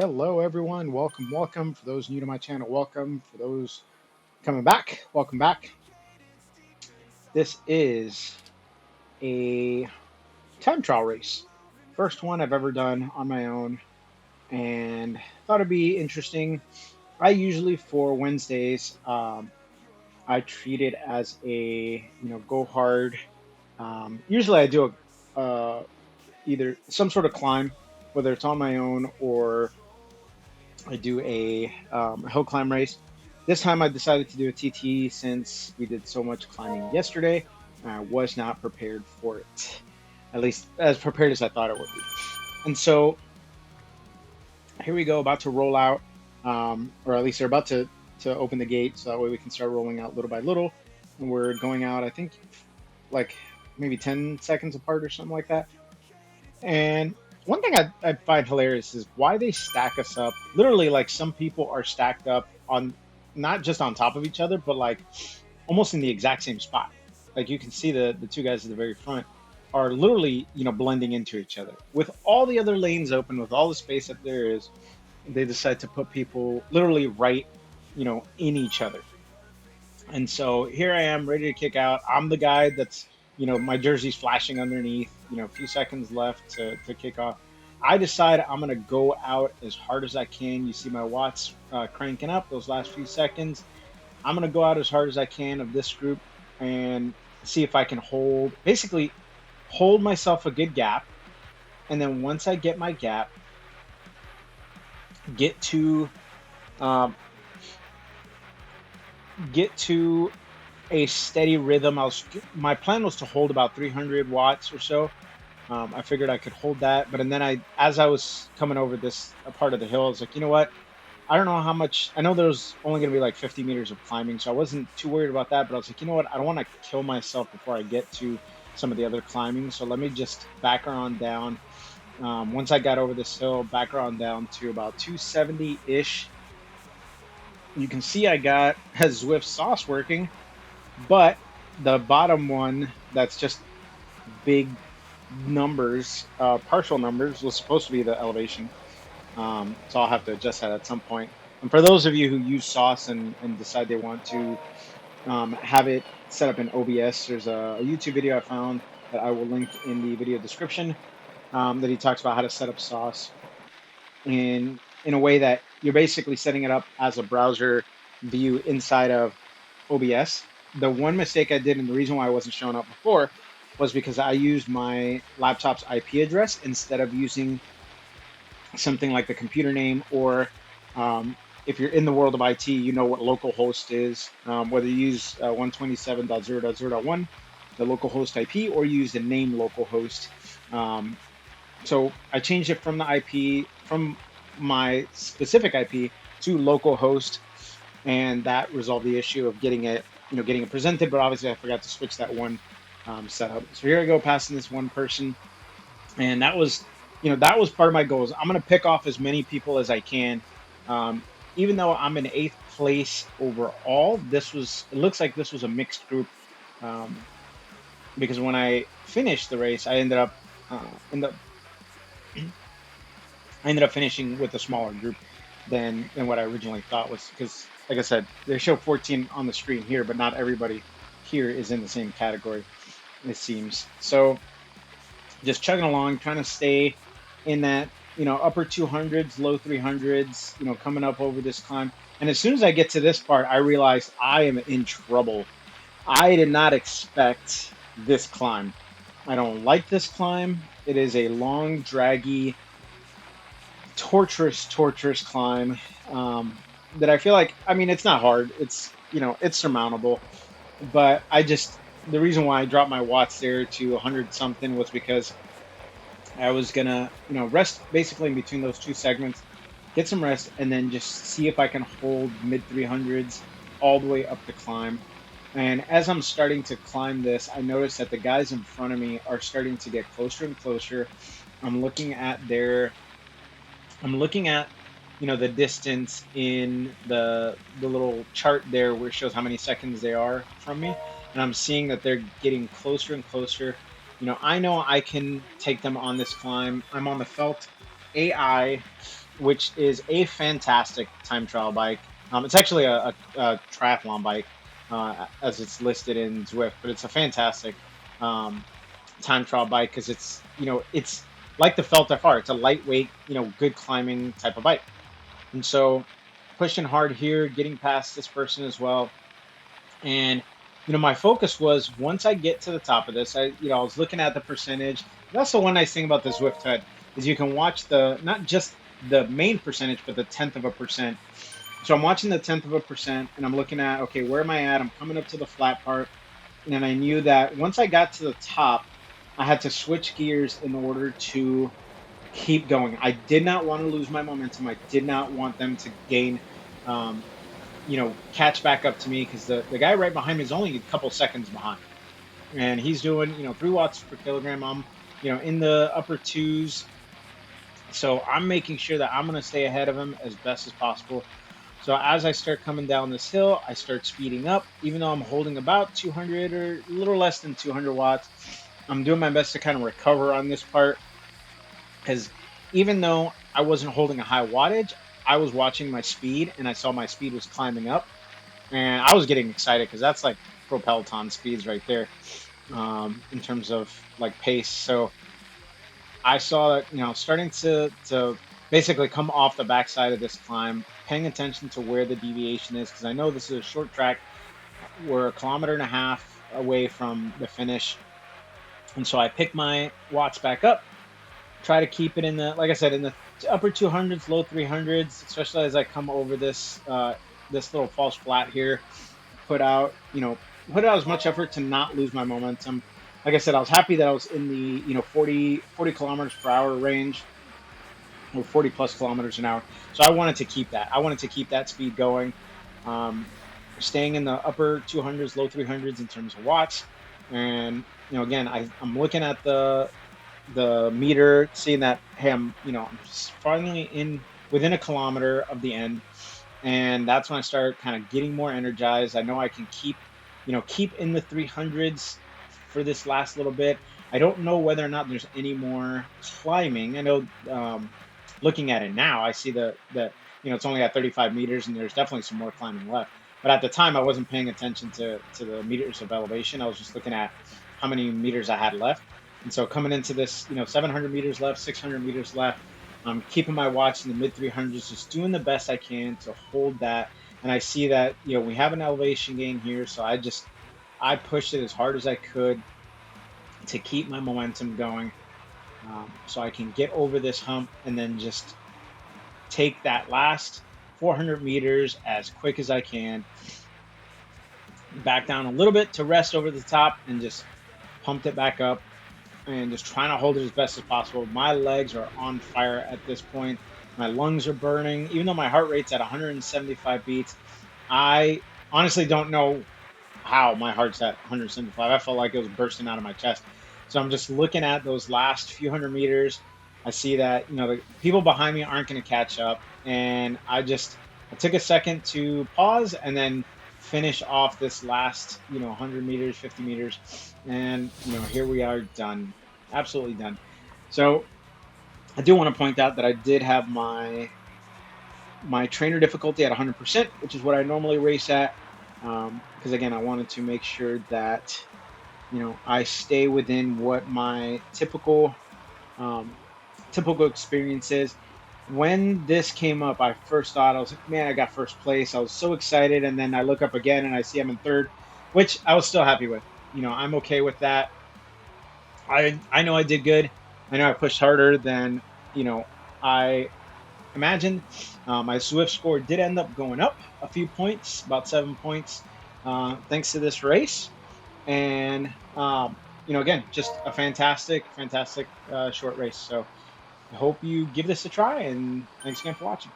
Hello, everyone. Welcome. For those new to my channel, welcome. For those coming back, welcome back. This is a time trial race. First one I've ever done on my own, and thought it'd be interesting. I usually, for Wednesdays, I treat it as go hard. Usually I do either some sort of climb, whether it's on my own or I do a hill climb race. This time I decided to do a TT since we did so much climbing yesterday. I was not prepared for it, at least as prepared as I thought it would be. And so here we go, about to roll out, or at least they're about to open the gate, so that way we can start rolling out little by little. And we're going out, I think, like maybe 10 seconds apart or something like that. And one thing I find hilarious is why they stack us up. Literally, like some people are stacked up on not just on top of each other, but like almost in the exact same spot. Like you can see the two guys at the very front are literally, blending into each other. With all the other lanes open, with all the space that there is, they decide to put people literally right, in each other. And so here I am ready to kick out. I'm the guy that's, my jersey's flashing underneath, a few seconds left to kick off. I decide I'm going to go out as hard as I can. You see my watts cranking up those last few seconds. I'm going to go out as hard as I can of this group and see if I can basically hold myself a good gap. And then once I get my gap, get to um, get to a steady rhythm. My plan was to hold about 300 watts or so. I figured I could hold that, but and then as I was coming over this part of the hill, I was like, you know what? I don't know how much. I know there's only going to be like 50 meters of climbing, so I wasn't too worried about that. But I was like, you know what? I don't want to kill myself before I get to some of the other climbing, so let me just back her on down. Once I got over this hill, back her on down to about 270-ish. You can see I got has Zwift sauce working, but the bottom one that's just big numbers, partial numbers, was supposed to be the elevation. So I'll have to adjust that at some point. And for those of you who use sauce and decide they want to have it set up in OBS, there's a YouTube video I found that I will link in the video description, that he talks about how to set up sauce in a way that you're basically setting it up as a browser view inside of OBS. The one mistake I did, and the reason why I wasn't showing up before, was because I used my laptop's IP address instead of using something like the computer name, or um, if you're in the world of IT, you know what localhost is. Whether you use 127.0.0.1, the localhost IP, or you use the name localhost. So I changed it from the IP, from my specific IP to localhost, and that resolved the issue of getting it presented. But obviously, I forgot to switch that one setup. So here I go, passing this one person, and that was part of my goals. I'm gonna pick off as many people as I can. Um, Even though I'm in eighth place overall, it looks like this was a mixed group, um, because when I finished the race, in the I ended up finishing with a smaller group than what I originally thought was, because, like I said, they show 14 on the screen here, but not everybody here is in the same category, it seems. So just chugging along, trying to stay in that, upper 200s, low 300s, coming up over this climb. And as soon as I get to this part, I realize I am in trouble. I did not expect this climb. I don't like this climb. It is a long, draggy, torturous climb, that I feel like, I mean, it's not hard. It's surmountable. But the reason why I dropped my watts there to 100 something was because I was gonna, rest basically in between those two segments, get some rest, and then just see if I can hold mid 300s all the way up the climb. And as I'm starting to climb this, I notice that the guys in front of me are starting to get closer and closer. I'm looking at their I'm looking at, the distance in the little chart there where it shows how many seconds they are from me, and I'm seeing that they're getting closer and closer. I know I can take them on this climb. I'm on the Felt AI. which is a fantastic time trial bike. It's actually a triathlon bike, as it's listed in Zwift, but it's a fantastic um, time trial bike because it's like the Felt FR. It's a lightweight, good climbing type of bike. And so pushing hard here, getting past this person as well. And my focus was once I get to the top of this, I was looking at the percentage. That's the one nice thing about the Zwift HUD is you can watch the not just the main percentage, but the tenth of a percent. So I'm watching the tenth of a percent, and I'm looking at, okay, where am I at? I'm coming up to the flat part, and I knew that once I got to the top, I had to switch gears in order to keep going. I did not want to lose my momentum. I did not want them to gain, um, catch back up to me because the guy right behind me is only a couple seconds behind, and he's doing 3 watts per kilogram. I'm in the upper twos, so I'm making sure that I'm going to stay ahead of him as best as possible. So as I start coming down this hill, I start speeding up, even though I'm holding about 200 or a little less than 200 watts. I'm doing my best to kind of recover on this part because even though I wasn't holding a high wattage, I was watching my speed and I saw my speed was climbing up, and I was getting excited because that's like pro Peloton speeds right there, in terms of like pace. So I saw that starting to basically come off the backside of this climb, paying attention to where the deviation is because I know this is a short track. We're a kilometer and a half away from the finish, and so I pick my watts back up, try to keep it in the, like I said, in the upper 200s, low 300s, especially as I come over this little false flat here. Put out, put out as much effort to not lose my momentum. Like I said, I was happy that I was in the 40 kilometers per hour range, or 40 plus kilometers an hour. So I wanted to keep that. I wanted to keep that speed going, um, staying in the upper 200s, low 300s in terms of watts. And again, I'm looking at the meter, seeing that, hey, I'm finally in within a kilometer of the end, and that's when I start kind of getting more energized. I know I can keep in the 300s for this last little bit. I don't know whether or not there's any more climbing. I know, looking at it now, I see that it's only at 35 meters, and there's definitely some more climbing left. But at the time, I wasn't paying attention to the meters of elevation. I was just looking at how many meters I had left. And so coming into this, 700 meters left, 600 meters left, I'm keeping my watch in the mid 300s, just doing the best I can to hold that. And I see that, we have an elevation gain here. So I pushed it as hard as I could to keep my momentum going, so I can get over this hump and then just take that last 400 meters as quick as I can, back down a little bit to rest over the top, and just pumped it back up and just trying to hold it as best as possible. My legs are on fire at this point. My lungs are burning. Even though my heart rate's at 175 beats, I honestly don't know how my heart's at 175. I felt like it was bursting out of my chest. So I'm just looking at those last few hundred meters. I see that, the people behind me aren't going to catch up. And I took a second to pause and then finish off this last, 100 meters, 50 meters. And, here we are, done. Absolutely done. So I do want to point out that I did have my trainer difficulty at 100%, which is what I normally race at. Because again, I wanted to make sure that, I stay within what my um, typical experience is. When this came up, I first thought, I was like, man, I got first place. I was so excited. And then I look up again and I see I'm in third, which I was still happy with. I'm okay with that. I know I did good. I know I pushed harder than, I imagined. My Zwift score did end up going up a few points, about 7 points, thanks to this race. And, again, just a fantastic short race. So I hope you give this a try, and thanks again for watching.